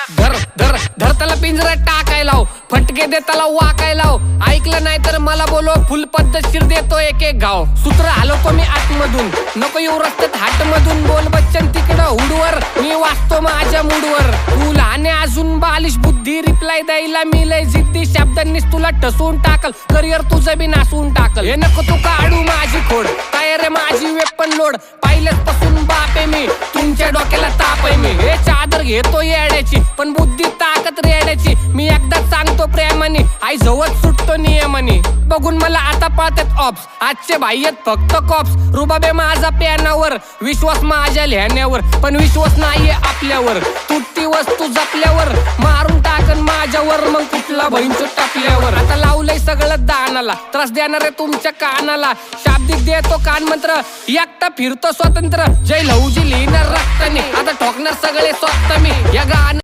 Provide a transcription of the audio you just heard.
धर धर धर त्याला पिंजऱ्यात टाकायला लाव, फटके दे त्याला वाकायला लाव. ऐकलं नाही तर मला बोलव, फुल पद्धतशीर देतो एक एक गाव. सूत्र हलवतो मी आतमधून, नको येऊ रस्त्यात हाट मधून. बोल बच्चन तिकडं हुडवर, मी वाचतो माझ्या मूडवर. तू लहान आहे अजून बालिश बुद्धी, रिप्लाय द्यायला मी लय जिद्दी. शब्दांनीच तुला ठसवून टाकल, करिअर तुझं बी नासून टाकल. हे नको तू काढू माझी खोड, तयार आहे माझी वेपन लोड. पाहिलेच पासून बाप आहे मी, तुमच्या डोक्याला ताप आहे मी. हे चादर घेतो येड्याची, पण बुद्धी ताकद रेड्याची. मी एकदा सांगतो प्रेमाने, आई जवळ सुटतो नियमाने. बघून मला आता पाहतात ऑप्स, आजचे भाई आहेत फक्त कॉप्स. रुबाबे माझा प्यानावर, विश्वास माझ्या लिहिण्यावर, पण विश्वास नाहीये आपल्यावर. तुटती वस्तू जपल्यावर, मारून टाकन माझ्यावर, मग कुठला बहिणचो टाकल्यावर. आता लावलंय सगळं दानाला, त्रास देणार आहे तुमच्या कानाला. शाब्दिक देतो कान मंत्र, एकटा फिरतो स्वतंत्र. जय लहुजी लिहिणार रक्ताने, आता ठोकणार सगळे स्वतः मी. या गाणं